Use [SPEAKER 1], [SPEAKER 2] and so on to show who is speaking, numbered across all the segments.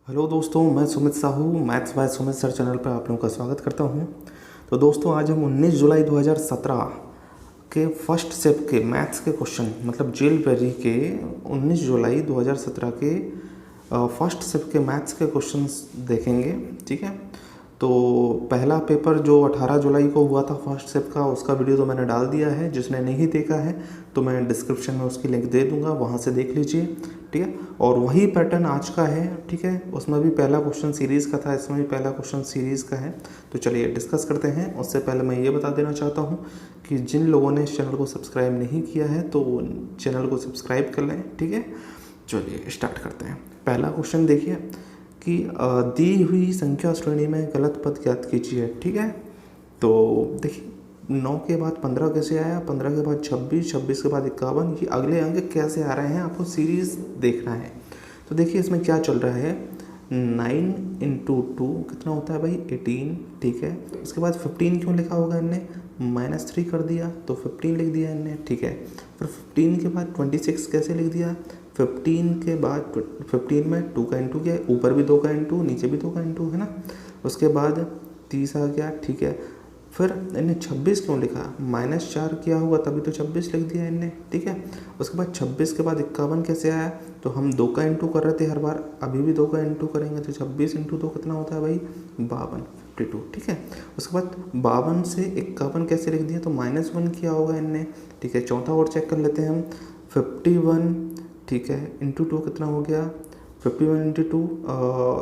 [SPEAKER 1] Hello दोस्तों, मैं Sumit Sahu maths by Sumit sir channel पर आप लोगों का स्वागत करता हूं। तो दोस्तों, आज हम 19 जुलाई 2017 के फर्स्ट सेप के मैथ्स के क्वेश्चन मतलब जेलबेरी के 19 जुलाई 2017 के फर्स्ट सेप के मैथ्स के क्वेश्चंस देखेंगे। ठीक है, तो पहला पेपर जो 18 जुलाई को हुआ था फर्स्ट सेप का, उसका वीडियो तो मैंने डाल दिया है। जिसने नहीं देखा है तो मैं डिस्क्रिप्शन में उसकी लिंक दे दूंगा, वहाँ से देख लीजिए। ठीक है, और वही पैटर्न आज का है। ठीक है, उसमें भी पहला क्वेश्चन सीरीज़ का था, इसमें भी पहला क्वेश्चन सीरीज़ का है। तो चलिए डिस्कस करते हैं। उससे पहले मैं ये बता देना चाहता हूँ कि जिन लोगों ने इस चैनल को सब्सक्राइब नहीं किया है तो चैनल को सब्सक्राइब कर लें। ठीक है, चलिए स्टार्ट करते हैं। पहला क्वेश्चन देखिए कि दी हुई संख्या श्रेणी में गलत पद ज्ञात कीजिए। ठीक है, तो देखिए 9 के बाद 15 कैसे आया, 15 के बाद 26, 26 के बाद 51, ये अगले अंक कैसे आ रहे हैं आपको सीरीज़ देखना है। तो देखिए इसमें क्या चल रहा है, 9 इंटू 2 कितना होता है भाई 18। ठीक है, उसके बाद 15 क्यों लिखा होगा इनने, -3 कर दिया तो 15 लिख दिया इनने। ठीक है, फिर 15 के बाद 26 कैसे लिख दिया, 15 के बाद 15 में 2 का इंटू किया, ऊपर भी 2 का इंटू नीचे भी 2 का इंटू है ना। उसके बाद 30 आ गया। ठीक है, फिर इन्हें 26 क्यों लिखा, -4 किया होगा तभी तो 26 लिख दिया इनने। ठीक है, उसके बाद 26 के बाद 51 कैसे आया, तो हम 2 का इंटू कर रहे थे हर बार, अभी भी 2 का इंटू करेंगे तो 26 इंटू 2 कितना होता है भाई 52, 52। ठीक है, उसके बाद 52 से 51 कैसे लिख दिया, तो -1 किया होगा इनने। ठीक है, चौथा और चेक कर लेते हैं हम, 51 ठीक है इंटू 2 कितना हो गया, 51 इंटू 2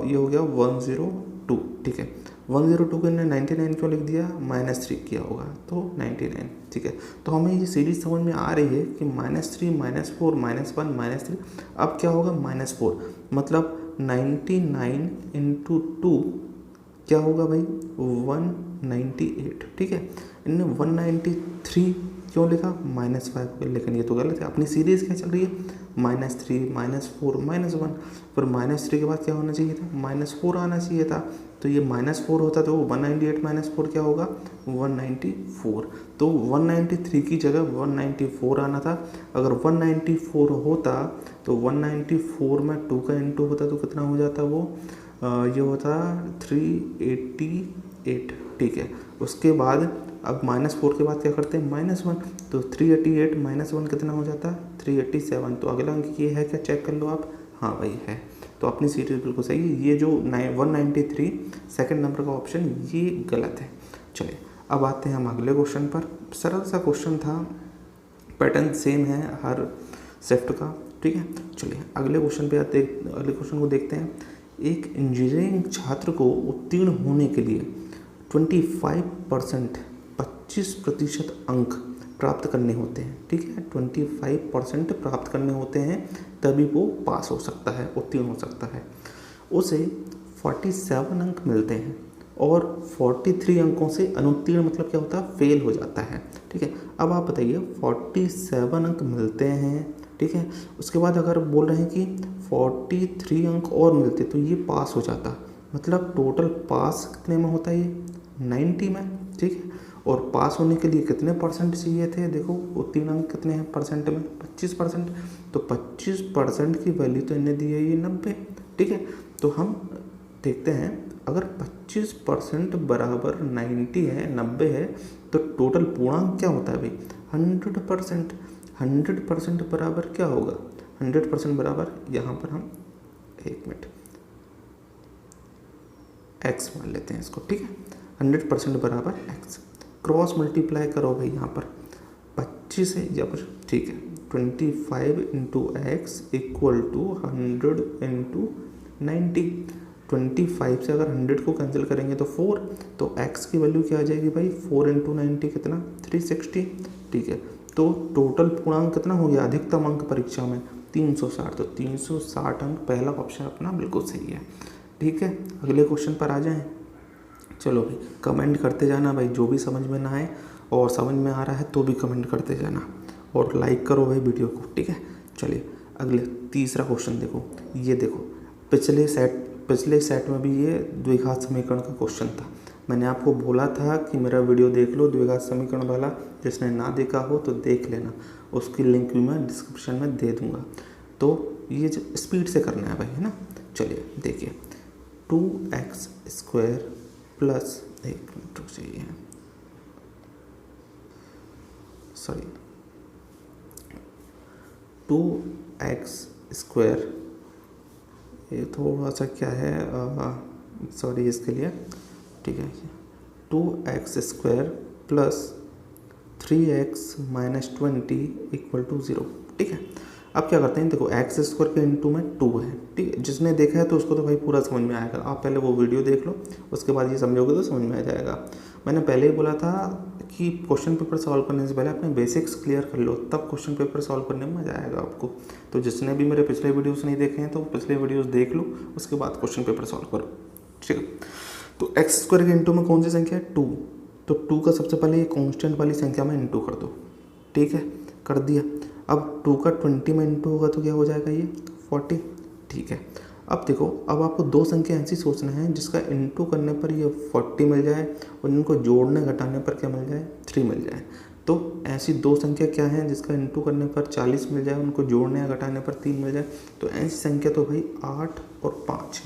[SPEAKER 1] ये हो गया 102। ठीक है, 102 को इन्हें 99 क्यों लिख दिया, -3 किया होगा तो 99। ठीक है, तो हमें ये सीरीज समझ में आ रही है कि -3 -4 -1 -3, अब क्या होगा -4, मतलब 99 इंटू 2 क्या होगा भाई 198। ठीक है, इनने 193 क्यों लिखा, -5, लेकिन ये तो गलत है। अपनी सीरीज़ क्या चल रही है, -3 -4 -1, फिर -3 के बाद क्या होना चाहिए था, -4 आना चाहिए था। तो ये -4 होता तो 198 -4 क्या होगा 194, तो 193 की जगह 194 आना था। अगर 194 होता तो 194 में 2 का इंटू होता तो कितना हो जाता वो, ये होता 388। ठीक है, उसके बाद अब -4 के बाद क्या करते हैं -1, तो 388 -1 कितना हो जाता है 387। तो अगला अंक ये है क्या, चेक कर लो आप, हाँ भाई है। तो अपनी सीरीज बिल्कुल सही है। ये जो 193 सेकंड नंबर का ऑप्शन ये गलत है। चलिए अब आते हैं हम अगले क्वेश्चन पर। सरल सा क्वेश्चन था, पैटर्न सेम है हर शिफ्ट का। ठीक है, चलिए अगले क्वेश्चन पे आते हैं, अगले क्वेश्चन को देखते हैं। एक इंजीनियरिंग छात्र को उत्तीर्ण होने के लिए 25% 25% अंक प्राप्त करने होते हैं। ठीक है, 25% प्राप्त करने होते हैं तभी वो पास हो सकता है, उत्तीर्ण हो सकता है। उसे 47 अंक मिलते हैं और 43 अंकों से अनुत्तीर्ण मतलब क्या होता है, फेल हो जाता है। ठीक है, अब आप बताइए 47 अंक मिलते हैं। ठीक है, उसके बाद अगर बोल रहे हैं कि 43 अंक और मिलते तो ये पास हो जाता, मतलब टोटल पास कितने में होता है ये 90 में। ठीक है, और पास होने के लिए कितने परसेंट चाहिए थे, देखो उत्तीर्ण अंक कितने हैं परसेंट में 25%, तो 25% की वैल्यू तो इन्हें दी है ये 90। ठीक है, तो हम देखते हैं अगर 25% बराबर 90 है, 90 है, तो टोटल पूर्णांक क्या होता है भाई 100%। 100% बराबर क्या होगा, 100% बराबर यहाँ पर हम 1 मिनट x मान लेते हैं इसको। ठीक है, 100% बराबर x, क्रॉस मल्टीप्लाई करो भाई यहाँ पर 25 है या पर। ठीक है, 25 into x equal to 100 into 90। 25 से अगर 100 को कैंसिल करेंगे तो 4, तो x की वैल्यू क्या आ जाएगी भाई 4 इंटू 90 कितना 360। ठीक है, तो टोटल पूर्णांक कितना हो गया, अधिकतम अंक परीक्षा में 360, तो 360 अंक पहला ऑप्शन अपना बिल्कुल सही है। ठीक है, अगले क्वेश्चन पर आ जाएं। चलो भाई कमेंट करते जाना भाई, जो भी समझ में ना आए, और समझ में आ रहा है तो भी कमेंट करते जाना, और लाइक करो भाई वीडियो को। ठीक है, चलिए अगले तीसरा क्वेश्चन देखो। ये देखो पिछले सेट में भी ये द्विघात समीकरण का क्वेश्चन था। मैंने आपको बोला था कि मेरा वीडियो देख लो द्विघात समीकरण वाला, जिसने ना देखा हो तो देख लेना, उसकी लिंक भी मैं डिस्क्रिप्शन में दे दूँगा। तो ये स्पीड से करना है भाई, है ना। चलिए देखिए 2x² प्लस, एक मिनट रुक जाइए, सॉरी, 2x², ये थोड़ा सा क्या है, सॉरी इसके लिए, ठीक है, 2x² प्लस 3x - 20 = 0, ठीक है। अब क्या करते हैं, देखो x² के इंटू में 2 है, ठीक है। जिसने देखा है तो उसको तो भाई पूरा समझ में आएगा, आप पहले वो वीडियो देख लो, उसके बाद ये समझोगे तो समझ में आ जाएगा। मैंने पहले ही बोला था कि क्वेश्चन पेपर सॉल्व करने से पहले अपने बेसिक्स क्लियर कर लो, तब क्वेश्चन पेपर सॉल्व करने में मज़ा आएगा आपको। तो जिसने भी मेरे पिछले वीडियोस नहीं देखे हैं तो पिछले वीडियोस देख लो, उसके बाद क्वेश्चन पेपर सॉल्व करो, ठीक है। तो x² के इंटू में कौन सी संख्या है, 2, तो 2 का सबसे पहले ये कॉन्स्टेंट वाली संख्या में इंटू कर दो, ठीक है, कर दिया। अब 2 का 20 में इंटू होगा तो क्या हो जाएगा, ये 40, ठीक है। अब देखो, अब आपको दो संख्या ऐसी सोचना है जिसका इंटू करने पर ये 40 मिल जाए और इनको जोड़ने घटाने पर क्या मिल जाए, 3 मिल जाए। तो ऐसी दो संख्या क्या है जिसका इंटू करने पर 40 मिल जाए, उनको जोड़ने या घटाने पर 3 मिल जाए, तो ऐसी संख्या तो भाई 8 और 5,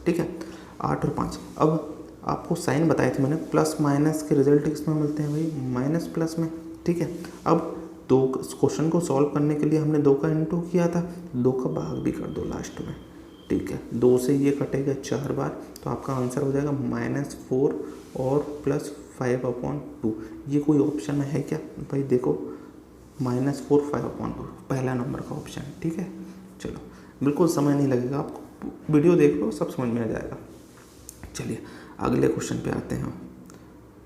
[SPEAKER 1] ठीक है, 8 और 5। अब आपको साइन बताए थे मैंने, प्लस माइनस के रिजल्ट किसमें मिलते हैं भाई, माइनस प्लस में, ठीक है। अब दो क्वेश्चन को सॉल्व करने के लिए हमने 2 का इंटू किया था, 2 का भाग भी कर दो लास्ट में, ठीक है। 2 से ये कटेगा 4 बार, तो आपका आंसर हो जाएगा -4 और +5/2। ये कोई ऑप्शन में है क्या भाई, देखो -4 5/2 पहला नंबर का ऑप्शन, ठीक है। चलो, बिल्कुल समय नहीं लगेगा आपको, वीडियो देख लो, सब समझ में आ जाएगा। चलिए अगले क्वेश्चन पे आते हैं।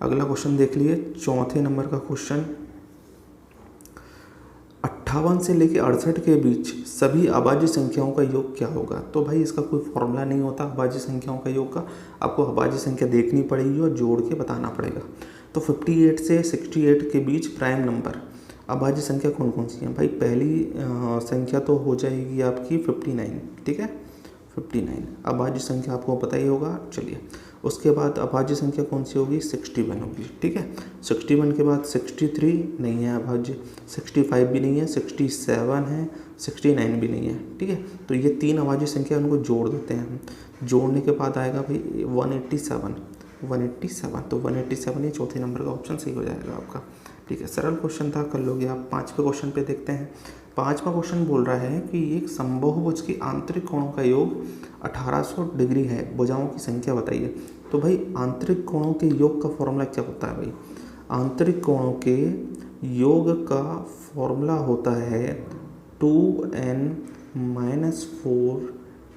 [SPEAKER 1] अगला क्वेश्चन देख लिए, चौथे नंबर का क्वेश्चन, 58 से लेकर 68 के बीच सभी अभाज्य संख्याओं का योग क्या होगा। तो भाई इसका कोई फॉर्मूला नहीं होता अभाज्य संख्याओं का योग का, आपको अभाज्य संख्या देखनी पड़ेगी और जोड़ के बताना पड़ेगा। तो 58 से 68 के बीच प्राइम नंबर अभाज्य संख्या कौन कौन सी है भाई, पहली संख्या तो हो जाएगी आपकी 59, ठीक है, 59 अभाज्य संख्या आपको पता ही होगा। चलिए, उसके बाद अभाज्य संख्या कौन सी होगी, 61 होगी, ठीक है। 61 के बाद 63 नहीं है अभाज्य, 65 भी नहीं है, 67 है, 69 भी नहीं है, ठीक है। तो ये 3 अभाज्य संख्या, उनको जोड़ देते हैं हम। जोड़ने के बाद आएगा भाई 187, तो 187 ये चौथे नंबर का ऑप्शन सही हो जाएगा आपका, ठीक है। सरल क्वेश्चन था, कर लोगे आप। 5वें क्वेश्चन पे देखते हैं। 5वां क्वेश्चन बोल रहा है कि एक समबाहुभुज की आंतरिक कोणों का योग 1800 डिग्री है, भुजाओं की संख्या बताइए। तो भाई आंतरिक कोणों के योग का फॉर्मूला क्या होता है भाई, आंतरिक कोणों के योग का फॉर्मूला होता है 2n - 4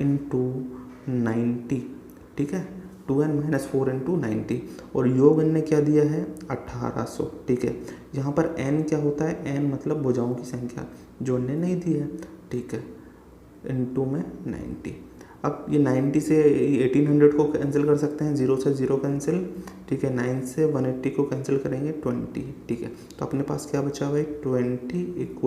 [SPEAKER 1] × 90, ठीक है, 2n - 4 × 90, और योग इनने क्या दिया है 1800, ठीक है। यहाँ पर n क्या होता है, n मतलब भुजाओं की संख्या, जो इनने नहीं दी है, ठीक है, इंटू में 90। अब ये 90 से 1800 को कैंसिल कर सकते हैं, 0 से 0 कैंसिल, ठीक है, 9 से 180 को कैंसिल करेंगे 20, ठीक है। तो अपने पास क्या बचा भाई, 20 =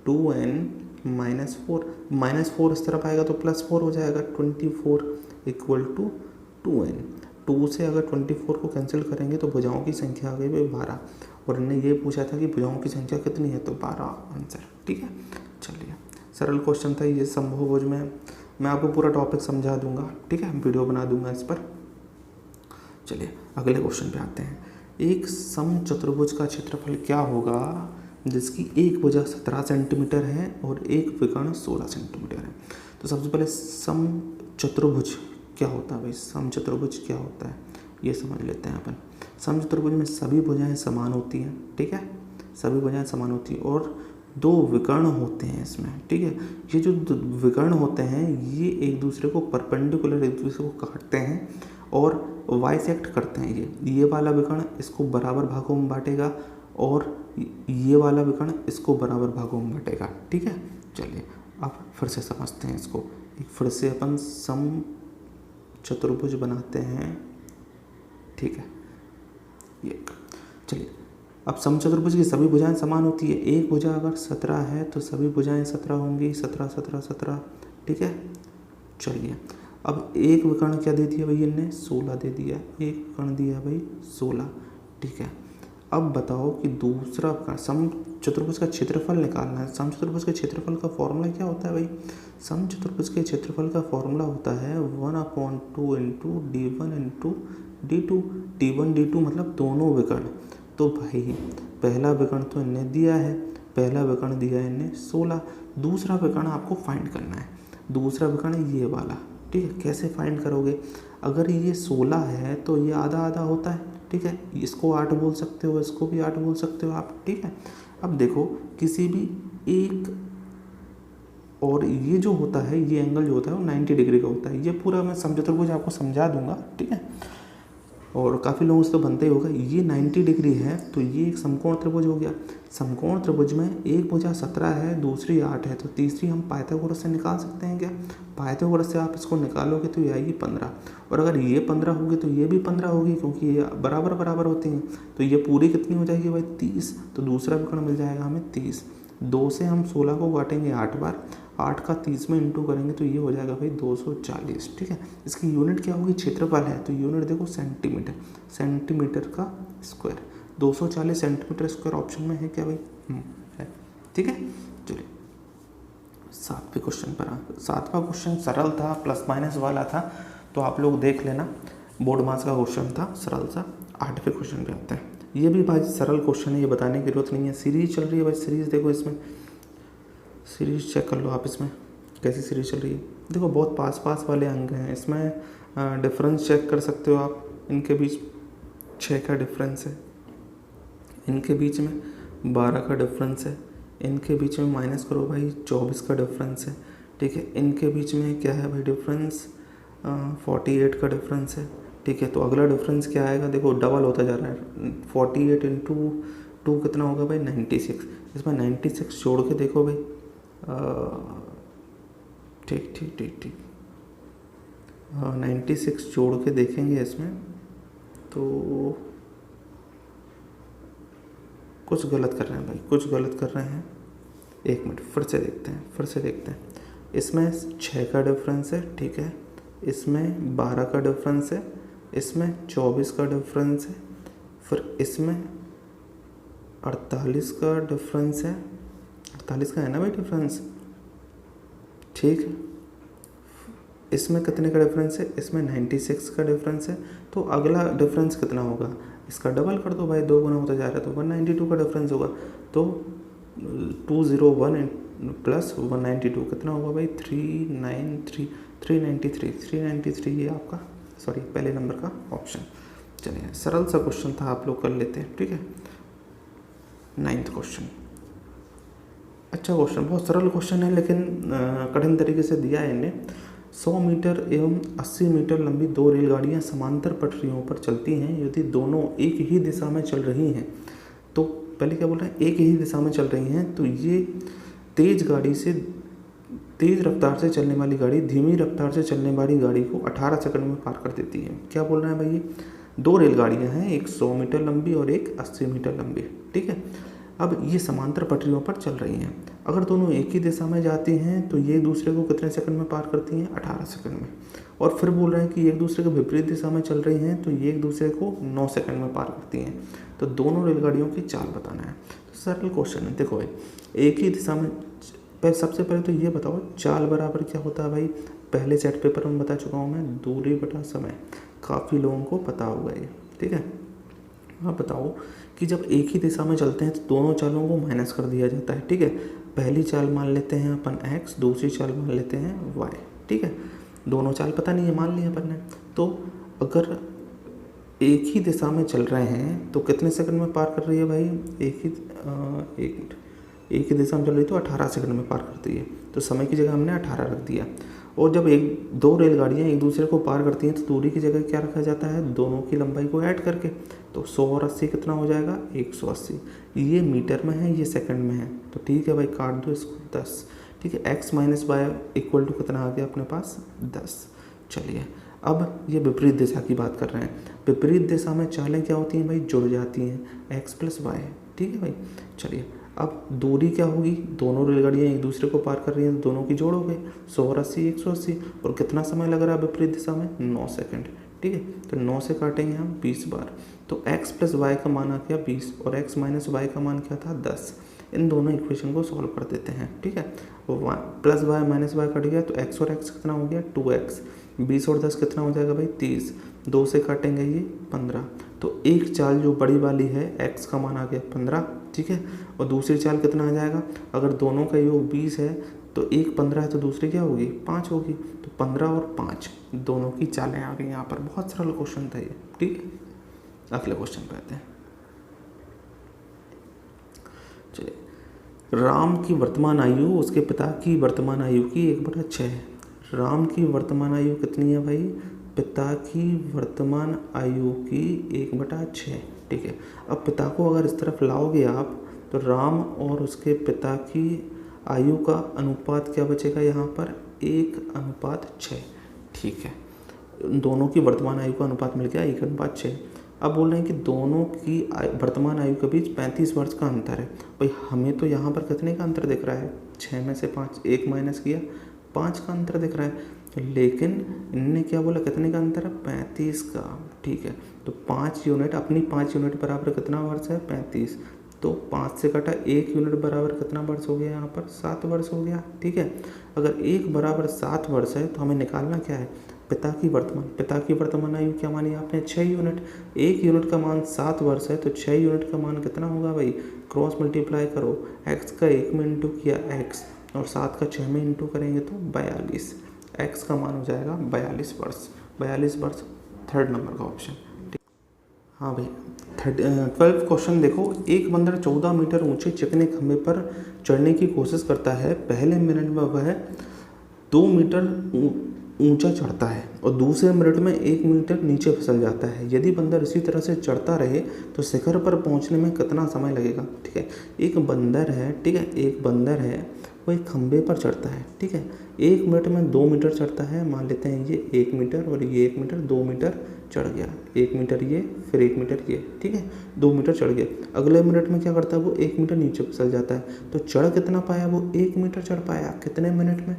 [SPEAKER 1] 2n - 4, -4 इस तरफ आएगा तो +4 हो जाएगा, 24 = 2n। 2 से अगर 24 को कैंसिल करेंगे तो भुजाओं की संख्या आ गई भाई 12, और इन्हें ये पूछा था कि भुजाओं की संख्या कितनी है, तो 12 आंसर, ठीक है। चलिए, सरल क्वेश्चन था ये समबाहुभुज में, मैं आपको पूरा टॉपिक समझा दूंगा, ठीक है, वीडियो बना दूंगा इस पर। चलिए अगले क्वेश्चन पे आते हैं। एक समचतुर्भुज का क्षेत्रफल क्या होगा जिसकी एक भुजा 17 सेंटीमीटर है और एक विकर्ण 16 सेंटीमीटर है। तो सबसे पहले समचतुर्भुज क्या होता है भाई, समचतुर्भुज क्या होता है ये समझ लेते हैं अपन। समचतुर्भुज में सभी भुजाएं समान होती हैं, ठीक है, सभी भुजाएं समान होती हैं, और 2 विकर्ण होते हैं इसमें, ठीक है। ये जो विकर्ण होते हैं ये एक दूसरे को परपेंडिकुलर एक दूसरे को काटते हैं और बाइसेक्ट करते हैं। ये वाला विकर्ण इसको बराबर भागों में बांटेगा और ये वाला विकर्ण इसको बराबर भागों में बांटेगा, ठीक है। चलिए अब फिर से समझते हैं इसको, एक फिर से अपन समचतुर्भुज बनाते हैं, ठीक है। ये चलिए, अब समचतुर्भुज की सभी भुजाएं समान होती है। एक भुजा अगर 17 है तो सभी भुजाएं 17 होंगी, 17 17 17, ठीक है। चलिए, अब एक विकर्ण क्या दे दिया भाई इनने, 16 दे दिया, एक विकर्ण दिया भाई 16, ठीक है। अब बताओ कि दूसरा का सम चतुर्भुज का क्षेत्रफल निकालना है। सम चतुर्भुज के क्षेत्रफल का फॉर्मूला क्या होता है भाई? सम चतुर्भुज के क्षेत्रफल का फॉर्मूला होता है 1/2 into d1 into d2। d1 d2 मतलब दोनों विकर्ण। तो भाई पहला विकर्ण तो इन्हें दिया है, पहला विकर्ण दिया है इन्हें 16। दूसरा विकर्ण आपको फाइंड करना है। दूसरा विकर्ण ये वाला, ठीक है। कैसे फाइंड करोगे? अगर ये 16 है तो ये आधा आधा होता है, ठीक है। इसको 8 बोल सकते हो, इसको भी 8 बोल सकते हो आप, ठीक है। अब देखो किसी भी एक, और ये जो होता है, ये एंगल जो होता है वो 90 डिग्री का होता है। ये पूरा मैं चतुर्भुज आपको समझा दूंगा, ठीक है। और काफ़ी लोगों से तो बनता ही होगा। ये 90 डिग्री है तो ये एक समकोण त्रिभुज हो गया। समकोण त्रिभुज में एक भुजा 17 है, दूसरी 8 है, तो तीसरी हम पाइथागोरस से निकाल सकते हैं क्या? पाइथागोरस से आप इसको निकालोगे तो ये आएगी 15। और अगर ये 15 होगी तो ये भी 15 होगी, क्योंकि ये बराबर बराबर होती हैं। तो ये पूरी कितनी हो जाएगी भाई? 30। तो दूसरा विकर्ण मिल जाएगा हमें 30। 2 से हम 16 को काटेंगे 8 बार, 8 का 30 में इंटू करेंगे तो ये हो जाएगा भाई 240, ठीक है। इसकी यूनिट क्या होगी? क्षेत्रफल है तो यूनिट देखो सेंटीमीटर, सेंटीमीटर का स्क्वायर। 240 सेंटीमीटर स्क्वायर ऑप्शन में है क्या भाई? है, ठीक है। चलिए 7वें क्वेश्चन पर। 7वां क्वेश्चन सरल था, प्लस माइनस वाला था, तो आप लोग देख लेना, बोर्ड मास का क्वेश्चन था, सरल सा। 8वें क्वेश्चन पे आते हैं। ये भी भाई सरल क्वेश्चन है, ये बताने की जरूरत नहीं है। सीरीज चल रही है भाई, सीरीज देखो, इसमें सीरीज चेक कर लो आप, इसमें कैसी सीरीज चल रही है। देखो बहुत पास पास वाले अंक हैं, इसमें डिफरेंस चेक कर सकते हो आप। इनके बीच 6 का डिफरेंस है, इनके बीच में 12 का डिफरेंस है, इनके बीच में माइनस करो भाई 24 का डिफरेंस है, ठीक है। इनके बीच में क्या है भाई डिफरेंस? 48 का डिफरेंस है, ठीक है। तो अगला डिफरेंस क्या आएगा? देखो डबल होता जा रहा है। 48 इंटू 2 कितना होगा भाई? 96। इसमें 96 जोड़ के देखो भाई, ठीक ठीक ठीक ठीक, 96 जोड़ के देखेंगे इसमें तो कुछ गलत कर रहे हैं भाई, कुछ गलत कर रहे हैं। 1 मिनट फिर से देखते हैं। इसमें 6 का डिफरेंस है, ठीक है। इसमें 12 का डिफरेंस है, इसमें 24 का डिफरेंस है, फिर इसमें 48 का डिफरेंस है। 48 का है ना भाई डिफरेंस, ठीक है। इसमें कितने का डिफरेंस है? इसमें 96 का डिफरेंस है। तो अगला डिफरेंस कितना होगा? इसका डबल कर दो भाई, 2 गुना होता जा रहा है तो 192 का डिफरेंस होगा। तो 201 प्लस 192 कितना होगा भाई? 393 ये आपका सॉरी पहले नंबर का ऑप्शन। चलिए सरल सा क्वेश्चन था, आप लोग कर लेते हैं, ठीक है। 9th क्वेश्चन, अच्छा क्वेश्चन, बहुत सरल क्वेश्चन है लेकिन कठिन तरीके से दिया है इन्हें। 100 मीटर एवं 80 मीटर लंबी 2 रेलगाड़ियां समांतर पटरियों पर चलती हैं। यदि दोनों एक ही दिशा में चल रही हैं तो पहले क्या बोल रहे हैं? एक ही दिशा में चल रही हैं तो ये तेज रफ्तार से चलने वाली गाड़ी धीमी रफ्तार से चलने वाली गाड़ी को 18 सेकंड में पार कर देती है। क्या बोल रहे हैं भाई? ये 2 रेलगाड़ियाँ हैं, एक 100 मीटर लंबी और एक 80 मीटर लंबी, ठीक है। अब ये समांतर पटरियों पर चल रही हैं। अगर दोनों एक ही दिशा में जाती हैं तो ये एक दूसरे को कितने सेकंड में पार करती हैं? 18 सेकंड में। और फिर बोल रहे हैं कि एक दूसरे के विपरीत दिशा में चल रही हैं तो ये एक दूसरे को 9 सेकंड में पार करती हैं। तो दोनों रेलगाड़ियों की चाल बताना है। तो सरल क्वेश्चन है, देखो भाई एक ही दिशा में सबसे पहले तो ये बताओ चाल बराबर क्या होता है भाई? पहले सेट पेपर में बता चुका हूँ मैं, दूरी बटा समय। काफ़ी लोगों को पता होगा ये, ठीक है। आप बताओ कि जब एक ही दिशा में चलते हैं तो दोनों चालों को माइनस कर दिया जाता है, ठीक है। पहली चाल मान लेते हैं अपन x, दूसरी चाल मान लेते हैं y, ठीक है। दोनों चाल पता नहीं है, मान लिया अपन ने। तो अगर एक ही दिशा में चल रहे हैं तो कितने सेकंड में पार कर रही है भाई? एक ही दिशा में चल रही तो 18 सेकंड में पार करती है। तो समय की जगह हमने 18 रख दिया। और जब 2 रेलगाड़ियाँ एक दूसरे को पार करती हैं तो दूरी की जगह क्या रखा जाता है? दोनों की लंबाई को ऐड करके। तो 100 और 80 कितना हो जाएगा? 180। ये मीटर में है, ये सेकंड में है, तो ठीक है भाई काट दो इसको 10, ठीक है। x minus Y equal to कितना आ गया अपने पास? 10। चलिए अब ये विपरीत दिशा की बात कर रहे हैं। विपरीत दिशा में चालें क्या होती हैं भाई? जुड़ जाती हैं, x प्लस वाई, ठीक है भाई। चलिए अब दूरी क्या होगी? दोनों रेलगाड़ियाँ एक दूसरे को पार कर रही हैं तो दोनों की जोड़ हो गई, 100 और 80 180। और कितना समय लग रहा है विपरीत दिशा में? 9 सेकंड, ठीक है। तो 9 से काटेंगे हम 20 बार, तो x प्लस वाई का मान आ गया 20 और x माइनस वाई का मान क्या था 10। इन दोनों इक्वेशन को सॉल्व कर देते हैं, ठीक है। Plus Y minus Y cut गया तो x और x कितना हो गया 2x, 20 और 10 कितना हो जाएगा भाई 30, 2 से काटेंगे ये 15। तो एक चाल जो बड़ी वाली है x का मान आ गया 15, ठीक है। और दूसरी चाल कितना आ जाएगा, अगर दोनों का योग 20 है तो एक 15 है तो दूसरी क्या होगी 5 होगी, तो 15 और 5 दोनों की चालें आ गई यहाँ पर। बहुत सरल क्वेश्चन था ये, ठीक है। अगले क्वेश्चन पे आते हैं। चलिए, राम की वर्तमान आयु उसके पिता की वर्तमान आयु की 1/6 है। राम की वर्तमान आयु कितनी है भाई, पिता की वर्तमान आयु की 1/6, ठीक है। अब पिता को अगर इस तरफ लाओगे आप तो राम और उसके पिता की आयु का अनुपात क्या बचेगा यहाँ पर 1/6, ठीक है। दोनों की वर्तमान आयु का अनुपात मिल गया 1/6। अब बोल रहे हैं कि दोनों की वर्तमान आयु के बीच 35 वर्ष का अंतर है। भाई हमें तो यहाँ पर कितने का अंतर दिख रहा है, 6 में से 5 1 माइनस किया 5 का अंतर दिख रहा है, लेकिन इनने क्या बोला कितने का अंतर है 35 का, ठीक है। तो 5 यूनिट, अपनी 5 यूनिट बराबर कितना वर्ष है 35, तो 5 से कटा 1 यूनिट बराबर कितना वर्ष हो गया यहाँ पर 7 वर्ष हो गया, ठीक है। अगर 1 बराबर 7 वर्ष है तो हमें निकालना क्या है पिता की वर्तमान आयु क्या मानी आपने 6 यूनिट। 1 यूनिट का मान 7 वर्ष है तो 6 यूनिट का मान कितना होगा भाई, क्रॉस मल्टीप्लाई करो, x का 1 में इंटू किया x और 7 का 6 में इंटू करेंगे तो 42, x का मान हो जाएगा 42 वर्ष। 42 वर्ष थर्ड नंबर का ऑप्शन। हाँ भाई 12 क्वेश्चन देखो, एक बंदर 14 मीटर ऊंचे चिकने खंभे पर चढ़ने की कोशिश करता है। पहले मिनट में वह 2 मीटर ऊंचा चढ़ता है और दूसरे मिनट में 1 मीटर नीचे फिसल जाता है। यदि बंदर इसी तरह से चढ़ता रहे तो शिखर पर पहुंचने में कितना समय लगेगा, ठीक है। एक बंदर है, ठीक है, एक बंदर है वो एक खंभे पर चढ़ता है, ठीक है। 1 मिनट में 2 मीटर चढ़ता है, मान लेते हैं ये 1 मीटर और ये 1 मीटर, 2 मीटर चढ़ गया, 1 मीटर ये फिर 1 मीटर ये, ठीक है, 2 मीटर चढ़ गया। अगले मिनट में क्या करता है वो 1 मीटर नीचे फिसल जाता है। तो चढ़ कितना पाया वो 1 मीटर चढ़ पाया, कितने मिनट में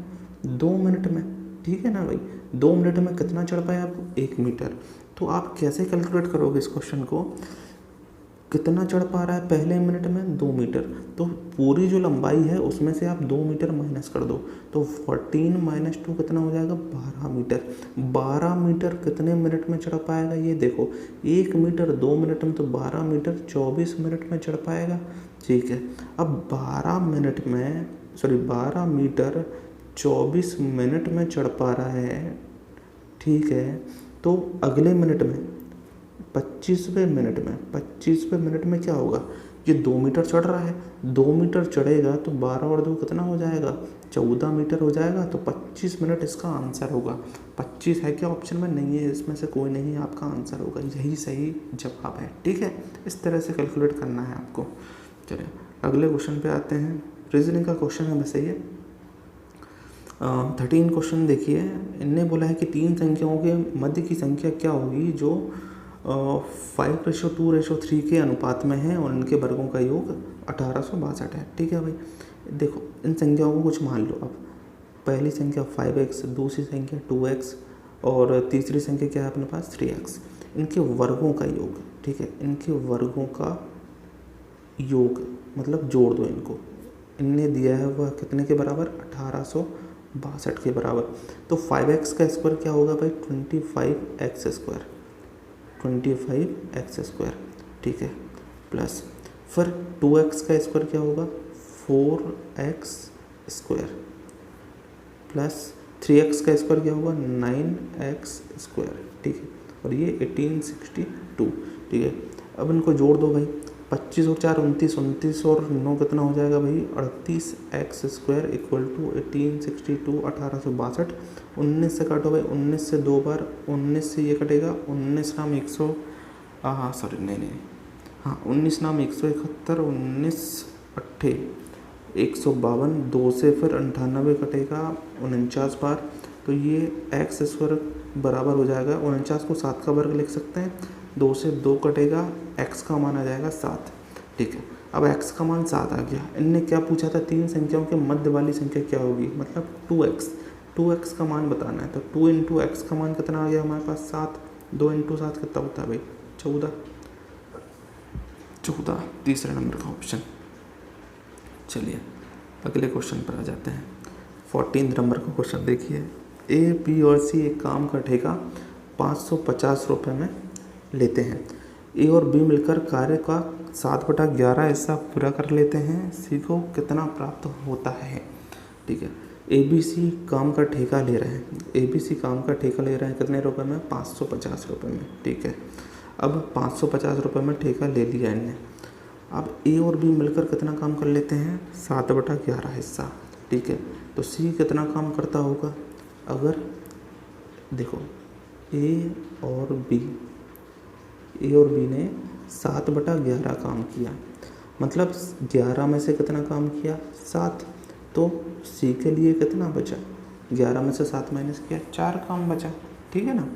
[SPEAKER 1] 2 मिनट में, ठीक है ना भाई। 2 मिनट में कितना चढ़ पाया आपको 1 मीटर। तो आप कैसे कैलकुलेट करोगे इस क्वेश्चन को, कितना चढ़ पा रहा है पहले मिनट में 2 मीटर, तो पूरी जो लंबाई है उसमें से आप 2 मीटर माइनस कर दो तो 14 माइनस 2 कितना हो जाएगा 12 मीटर। 12 मीटर कितने मिनट में चढ़ पाएगा ये देखो, 1 मीटर 2 मिनट में, तो 12 मीटर 24 मिनट में चढ़ पाएगा, ठीक है। अब 12 मीटर 24 मिनट में चढ़ पा रहा है, ठीक है। तो अगले मिनट में 25वें मिनट में क्या होगा, ये 2 मीटर चढ़ रहा है, 2 मीटर चढ़ेगा तो 12 और 2 कितना हो जाएगा 14 मीटर हो जाएगा। तो 25 मिनट इसका आंसर होगा। 25 है क्या ऑप्शन में, नहीं है, इसमें से कोई नहीं, आपका आंसर होगा, यही सही जवाब है, ठीक है। इस तरह से कैलकुलेट करना है आपको। चलिए अगले क्वेश्चन पे आते हैं। रीजनिंग का क्वेश्चन है वैसे ये 13 क्वेश्चन देखिए। इनने बोला है कि 3 संख्याओं के मध्य की संख्या क्या होगी जो 5:2:3 के अनुपात में है और इनके वर्गों का योग 1862 है, ठीक है भाई। देखो इन संख्याओं को कुछ मान लो। अब पहली संख्या 5x, दूसरी संख्या 2x और तीसरी संख्या क्या है अपने पास 3x। इनके वर्गों का योग, ठीक है, इनके वर्गों का योग मतलब जोड़ दो इनको। इनने दिया है वह कितने के बराबर 1862 के बराबर। तो 5x का स्क्वायर क्या होगा भाई 25x स्क्वायर, ठीक है, प्लस फिर 2x का स्क्वायर क्या होगा 4x स्क्वायर, प्लस 3x का स्क्वायर क्या होगा 9x स्क्वायर, ठीक है, और ये 1862, ठीक है। अब इनको जोड़ दो भाई, 25 और 4 29, 29 और 9 कितना हो जाएगा भाई 38x स्क्वायर इक्वल टू 1862 1862। 19 से काटो भाई, 19 से 2 बार, 19 से ये कटेगा, 19 नाम 100 हाँ 19 नाम 171, 19 अट्ठे 152, 2 से फिर 98 कटेगा 49 बार। तो ये एक्स स्क्वायर बराबर हो जाएगा 49 को 7 का वर्ग लिख सकते हैं, 2 से 2 कटेगा, x का मान आ जाएगा 7, ठीक है। अब x का मान 7 आ गया। इनने क्या पूछा था 3 संख्याओं के मध्य वाली संख्या क्या होगी, मतलब 2x का मान बताना है। तो 2 × x का मान कितना आ गया हमारे पास 7, 2 इंटू 7 कितना होता है भाई? 14। 14 तीसरे नंबर का ऑप्शन। चलिए अगले क्वेश्चन पर आ जाते हैं। 14 नंबर का क्वेश्चन देखिए। ए, बी और सी एक काम का ठेका 550 रुपये में लेते हैं। ए और बी मिलकर कार्य का 7/11 हिस्सा पूरा कर लेते हैं। सी को कितना प्राप्त होता है? ठीक है, ए बी सी काम का ठेका ले रहे हैं। ए बी सी काम का ठेका ले रहे हैं कितने रुपए में? 550 रुपये में। ठीक है, अब 550 रुपये में ठेका ले लिया इनने। अब ए और बी मिलकर कितना काम कर लेते हैं? 7/11 हिस्सा। ठीक है, तो सी कितना काम करता होगा? अगर देखो ए और बी ने 7/11 काम किया, मतलब 11 में से कितना काम किया? 7। तो सी के लिए कितना बचा? 11 में से 7 माइनस किया, 4 काम बचा। ठीक है ना,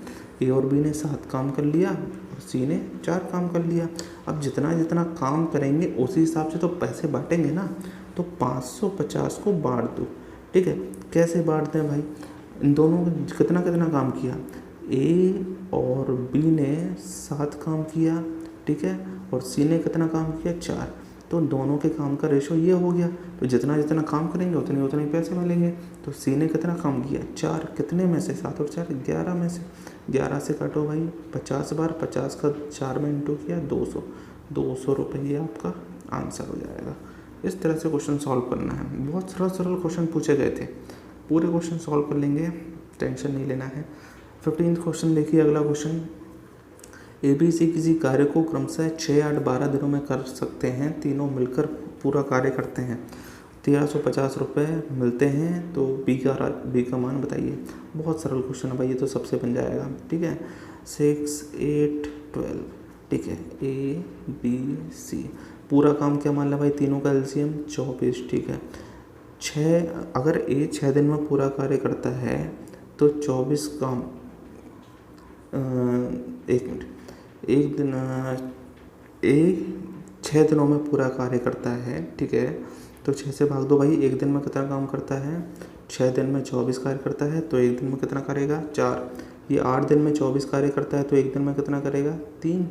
[SPEAKER 1] ए और बी ने 7 काम कर लिया और सी ने 4 काम कर लिया। अब जितना जितना काम करेंगे उसी हिसाब से तो पैसे बांटेंगे ना। तो 550 को बांट दो। ठीक है, कैसे बांटते हैं भाई? इन दोनों कितना कितना काम किया? ए और बी ने 7 काम किया, ठीक है, और सी ने कितना काम किया? 4। तो दोनों के काम का रेशो ये हो गया। तो जितना जितना काम करेंगे उतने उतने पैसे मिलेंगे। तो सी ने कितना काम किया? 4। कितने में से? 7 और 4 11 में से। 11 से काटो भाई 50 बार, 50 का 4 में इंटू किया 200। 200 रुपये आपका आंसर हो जाएगा। इस तरह से क्वेश्चन सॉल्व करना है। बहुत सरल सरल क्वेश्चन पूछे गए थे, पूरे क्वेश्चन सॉल्व कर लेंगे, टेंशन नहीं लेना है। 15 क्वेश्चन देखिए। अगला क्वेश्चन, ए बी सी किसी कार्य को क्रमशः 6, 8, 12 दिनों में कर सकते हैं। तीनों मिलकर पूरा कार्य करते हैं, 1350 रुपये मिलते हैं। तो बी का मान बताइए। बहुत सरल क्वेश्चन है भाई, ये तो सबसे बन जाएगा। ठीक है, 6, 8, 12। ठीक है, ए बी सी पूरा काम क्या मान लिया भाई? तीनों का एलसीएम 24। ठीक है, 6, अगर ए 6 दिन में पूरा कार्य करता है तो 24 काम, एक मिनट, एक दिन ए 6 दिनों में पूरा कार्य करता है। ठीक है, तो 6 से भाग दो भाई। एक दिन में कितना काम करता है? 6 दिन में 24 कार्य करता है, तो एक दिन में कितना करेगा? 4। ये 8 दिन में 24 कार्य करता है, तो एक दिन में कितना करेगा? 3।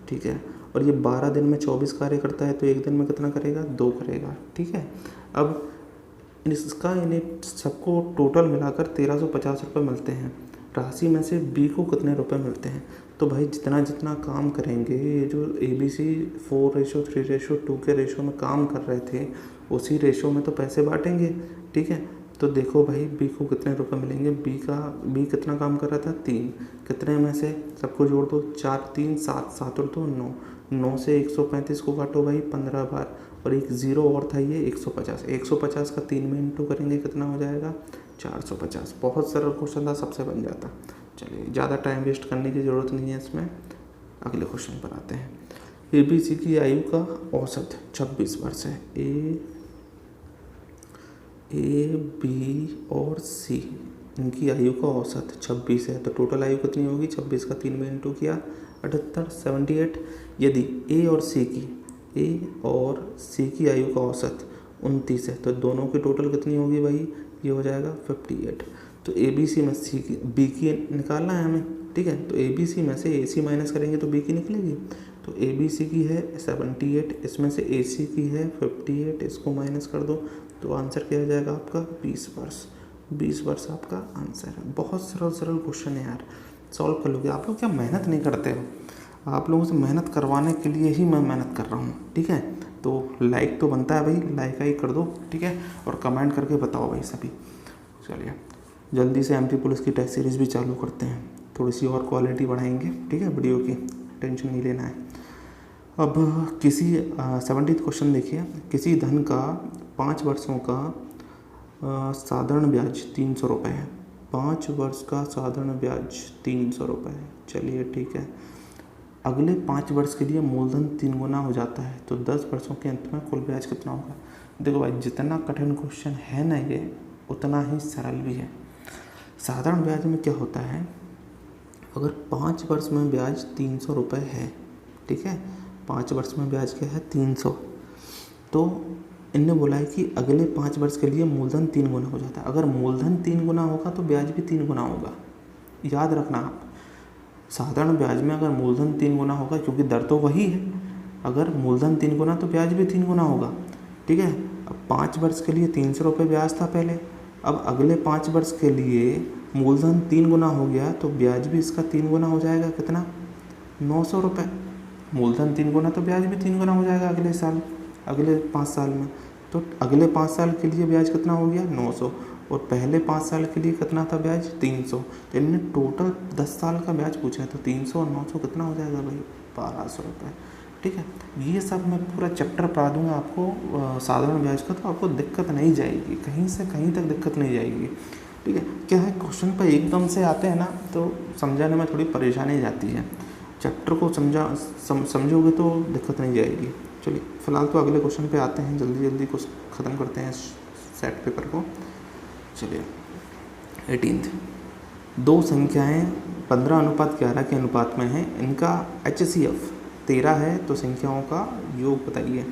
[SPEAKER 1] ठीक है, और ये 12 दिन में 24 कार्य करता है, तो एक दिन में कितना करेगा? 2 करेगा। ठीक है, अब इन्हें सबको टोटल मिलाकर 1350 रुपये मिलते हैं। राशि में से बी को कितने रुपए मिलते हैं? तो भाई जितना जितना काम करेंगे, ये जो ए बी सी 4:3:2 के रेशो में काम कर रहे थे, उसी रेशो में तो पैसे बांटेंगे। ठीक है, तो देखो भाई बी को कितने रुपए मिलेंगे? बी कितना काम कर रहा था? 3। कितने में से? सबको जोड़ दो, 4, 3, 7, 7 और 2 9। 9 से 135 को काटो भाई 15 बार, और एक ज़ीरो और था ये 150। 150 का 3 में इंटू करेंगे कितना हो जाएगा? 450। बहुत सरल क्वेश्चन था, सबसे बन जाता। चलिए ज़्यादा टाइम वेस्ट करने की ज़रूरत नहीं है इसमें। अगले क्वेश्चन पर आते हैं। ए बी सी की आयु का औसत 26 वर्ष है। ए बी और सी इनकी आयु का औसत 26 है, तो टोटल आयु कितनी होगी? 26 का 3 में इंटू किया 78, 78। यदि ए और सी की आयु का औसत 29 है, तो दोनों की टोटल कितनी होगी भाई? ये हो जाएगा 58। तो ए बी सी में बी की निकालना है हमें। ठीक है, तो ए बी सी में से ए सी माइनस करेंगे तो बी की निकलेगी। तो ए बी सी की है 78, इसमें से ए सी की है 58, इसको माइनस कर दो तो आंसर क्या हो जाएगा आपका? 20 वर्ष। 20 वर्ष आपका आंसर है। बहुत सरल सरल क्वेश्चन है यार, सॉल्व कर लोगे। आप लोग क्या मेहनत नहीं करते हो? आप लोगों से मेहनत करवाने के लिए ही मैं मेहनत कर रहा हूँ। ठीक है, तो लाइक तो बनता है भाई, लाइक ही कर दो। ठीक है, और कमेंट करके बताओ भाई सभी। चलिए जल्दी से एमपी पुलिस की टेस्ट सीरीज़ भी चालू करते हैं, थोड़ी सी और क्वालिटी बढ़ाएंगे। ठीक है, वीडियो की टेंशन नहीं लेना है। अब किसी 70 क्वेश्चन देखिए। किसी धन का 5 वर्षों का साधारण ब्याज 300 रुपये है। 5 वर्ष का साधारण ब्याज 300 रुपये है। चलिए ठीक है, अगले 5 वर्ष के लिए मूलधन 3 गुना हो जाता है, तो 10 वर्षों के अंत में कुल ब्याज कितना होगा? देखो भाई, जितना कठिन क्वेश्चन है ना ये, उतना ही सरल भी है। साधारण ब्याज में क्या होता है? अगर 5 वर्ष में ब्याज 300 रुपये है, ठीक है, 5 वर्ष में ब्याज क्या है? 300। तो इनने बोला है कि अगले 5 वर्ष के लिए मूलधन 3 गुना हो जाता है। अगर मूलधन 3 गुना होगा तो ब्याज भी 3 गुना होगा। याद रखना आप, साधारण ब्याज में अगर मूलधन 3 गुना होगा, क्योंकि दर तो वही है, अगर मूलधन 3 गुना तो ब्याज भी 3 गुना होगा। ठीक है, अब 5 वर्ष के लिए 300 रुपये ब्याज था पहले, अब अगले 5 वर्ष के लिए मूलधन 3 गुना हो गया तो ब्याज भी इसका 3 गुना हो जाएगा। कितना? 900 रुपये। मूलधन 3 गुना तो ब्याज भी 3 गुना हो जाएगा अगले साल, अगले 5 साल में। तो अगले 5 साल के लिए ब्याज कितना हो गया? 900। और पहले 5 साल के लिए कितना था ब्याज? 300। तो इनने टोटल 10 साल का ब्याज पूछा है, तो 300 और 900 कितना हो जाएगा भाई? 1200 रुपये। ठीक है, ये सब मैं पूरा चैप्टर पढ़ा दूंगा आपको साधारण ब्याज का, तो आपको दिक्कत नहीं जाएगी, कहीं से कहीं तक दिक्कत नहीं जाएगी। ठीक है, क्या है, क्वेश्चन पर एकदम से आते हैं ना तो समझाने में थोड़ी परेशानी जाती है। चैप्टर को समझोगे तो दिक्कत नहीं जाएगी। चलिए फिलहाल तो अगले क्वेश्चन पे आते हैं, जल्दी जल्दी कुछ ख़त्म करते हैं सेट पेपर को। चलिए 18th, दो संख्याएं 15:11 के अनुपात में हैं, इनका HCF 13 है, तो संख्याओं का योग बताइए।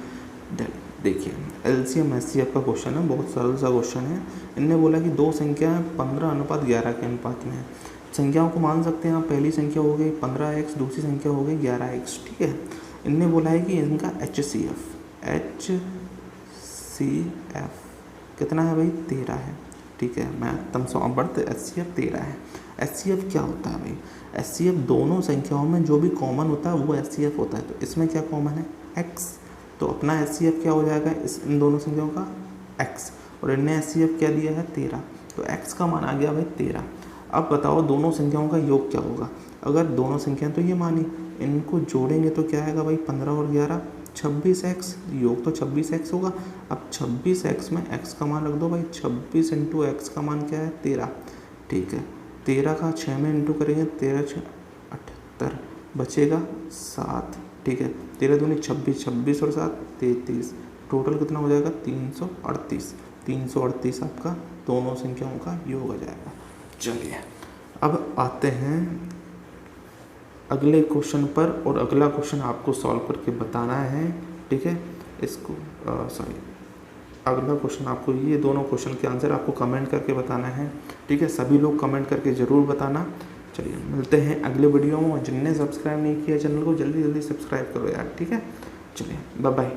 [SPEAKER 1] देखिए LCM HCF का क्वेश्चन है, बहुत सरल सा क्वेश्चन है। इनने बोला कि दो संख्याएं 15:11 के अनुपात में है। संख्याओं को मान सकते हैं आप, पहली संख्या हो गई 15x, दूसरी संख्या हो गई 11x। ठीक है, इनने बोला है कि इनका HCF कितना है भाई? 13 है। ठीक है, मैं एकदम बढ़ते HCF 13 है। HCF क्या होता है भाई? HCF दोनों संख्याओं में जो भी कॉमन होता है वो HCF होता है। तो इसमें क्या कॉमन है? x, तो अपना HCF क्या हो जाएगा इन दोनों संख्याओं का? x। और इनने HCF क्या दिया है? 13, तो x का मान आ गया भाई 13। अब बताओ दोनों संख्याओं का योग क्या होगा? अगर दोनों संख्याएं तो ये मानी, इनको जोड़ेंगे तो क्या आएगा भाई? 15 और 11 26x, योग तो 26x होगा। अब 26x में x का मान रख दो भाई, 26 इंटू x का मान क्या है? 13। ठीक है, 13 का 6 में इंटू करेंगे, 13 6 78, बचेगा 7। ठीक है, 13 दूनी 26, 26 और 7 33, टोटल कितना हो जाएगा? 338। 338 आपका दोनों संख्याओं का योग आ जाएगा। चलिए अब आते हैं अगले क्वेश्चन पर, और अगला क्वेश्चन आपको सॉल्व करके बताना है। ठीक है, इसको अगला क्वेश्चन आपको, ये दोनों क्वेश्चन के आंसर आपको कमेंट करके बताना है। ठीक है, सभी लोग कमेंट करके ज़रूर बताना। चलिए मिलते हैं अगले वीडियो में, और जिनने सब्सक्राइब नहीं किया चैनल को जल्दी जल्दी सब्सक्राइब करो यार। ठीक है, चलिए बाय बाय।